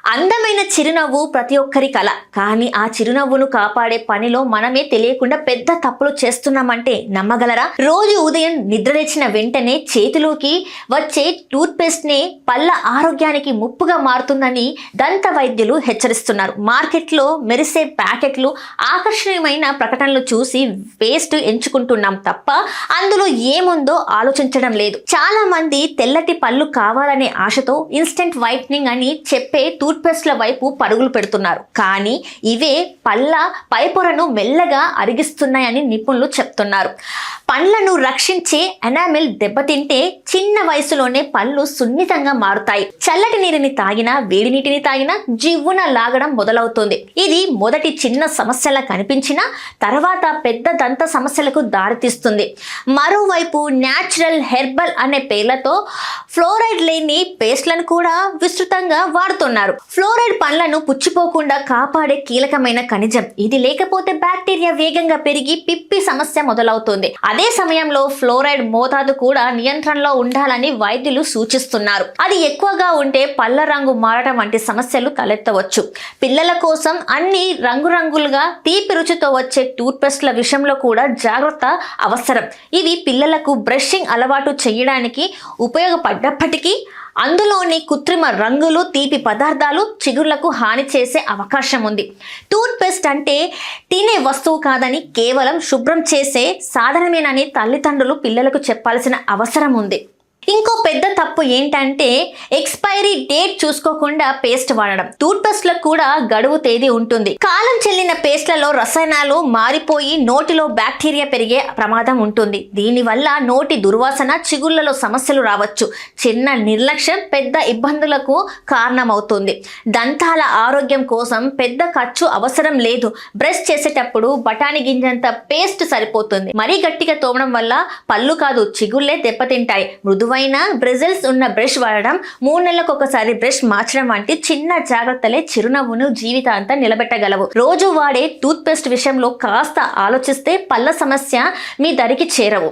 అందమైన చిరునవ్వు ప్రతి ఒక్కరి కల. కానీ ఆ చిరునవ్వును కాపాడే పనిలో మనమే తెలియకుండా పెద్ద తప్పులు చేస్తున్నామంటే నమ్మగలరా? రోజు ఉదయం నిద్రలేచిన వెంటనే చేతిలోకి వచ్చే టూత్ పేస్ట్ నే పళ్ళ ఆరోగ్యానికి ముప్పుగా మారుతుందని దంత వైద్యులు హెచ్చరిస్తున్నారు. మార్కెట్లో మెరిసే ప్యాకెట్లు, ఆకర్షణీయమైన ప్రకటనలు చూసి పేస్ట్ ఎంచుకుంటున్నాం తప్ప అందులో ఏముందో ఆలోచించడం లేదు. చాలా మంది తెల్లటి పళ్ళు కావాలనే ఆశతో ఇన్స్టెంట్ వైట్నింగ్ అని చెప్పే టూత్ పేస్ట్ల వైపు పరుగులు పెడుతున్నారు. కానీ ఇవే పళ్ళ పైపొరను మెల్లగా అరిగిస్తున్నాయని నిపుణులు చెప్తున్నారు. పండ్లను రక్షించే ఎనామిల్ దెబ్బతింటే చిన్న వయసులోనే పళ్ళు సున్నితంగా మారుతాయి. చల్లటి నీటిని తాగినా, వేడి నీటిని తాగినా జివ్వున లాగడం మొదలవుతుంది. ఇది మొదటి చిన్న సమస్యలా కనిపించినా తర్వాత పెద్ద దంత సమస్యలకు దారితీస్తుంది. మరోవైపు న్యాచురల్ హెర్బల్ అనే పేర్లతో ఫ్లోరైడ్ లేని పేస్ట్లను కూడా విస్తృతంగా వాడుతున్నారు. ఫ్లోరైడ్ పండ్లను పుచ్చిపోకుండా కాపాడే కీలకమైన ఖనిజం. ఇది లేకపోతే బ్యాక్టీరియా వేగంగా పెరిగి పిప్పి సమస్య మొదలవుతుంది. అదే సమయంలో ఫ్లోరైడ్ మోతాదు కూడా నియంత్రణలో ఉండాలని వైద్యులు సూచిస్తున్నారు. అది ఎక్కువగా ఉంటే పళ్ళ రంగు మారడం వంటి సమస్యలు తలెత్తవచ్చు. పిల్లల కోసం అన్ని రంగురంగులుగా తీపి రుచితో వచ్చే టూత్ పేస్ట్ల విషయంలో కూడా జాగ్రత్త అవసరం. ఇవి పిల్లలకు బ్రషింగ్ అలవాటు చేయడానికి ఉపయోగపడ్డప్పటికీ అందులోని కృత్రిమ రంగులు, తీపి పదార్థాలు చిగుర్లకు హాని చేసే అవకాశం ఉంది. టూత్ పేస్ట్ అంటే తినే వస్తువు కాదని, కేవలం శుభ్రం చేసే సాధనమేనని తల్లిదండ్రులు పిల్లలకు చెప్పాల్సిన అవసరం ఉంది. ఇంకో పెద్ద తప్పు ఏంటంటే ఎక్స్పైరీ డేట్ చూసుకోకుండా పేస్ట్ వాడడం. టూత్ పేస్ట్లకు కూడా గడువు తేదీ ఉంటుంది. కాలం చెల్లిన పేస్ట్లలో రసాయనాలు మారిపోయి నోటిలో బ్యాక్టీరియా పెరిగే ప్రమాదం ఉంటుంది. దీనివల్ల నోటి దుర్వాసన, చిగుళ్లలో సమస్యలు రావచ్చు. చిన్న నిర్లక్ష్యం పెద్ద ఇబ్బందులకు కారణమవుతుంది. దంతాల ఆరోగ్యం కోసం పెద్ద ఖర్చు అవసరం లేదు. బ్రష్ చేసేటప్పుడు బఠానీ గింజంత పేస్ట్ సరిపోతుంది. మరీ గట్టిగా తోమడం వల్ల పళ్ళు కాదు, చిగుళ్లే దెబ్బతింటాయి. మృదువైన బ్రిజిల్స్ ఉన్న బ్రష్ వాడడం, 3 నెలలకు ఒకసారి బ్రష్ మార్చడం వంటి చిన్న జాగ్రత్తలే చిరునవ్వును జీవితాంతం నిలబెట్టగలవు. రోజు వాడే టూత్ పేస్ట్ విషయంలో కాస్త ఆలోచిస్తే పళ్ళ సమస్య మీ దరికి చేరవు.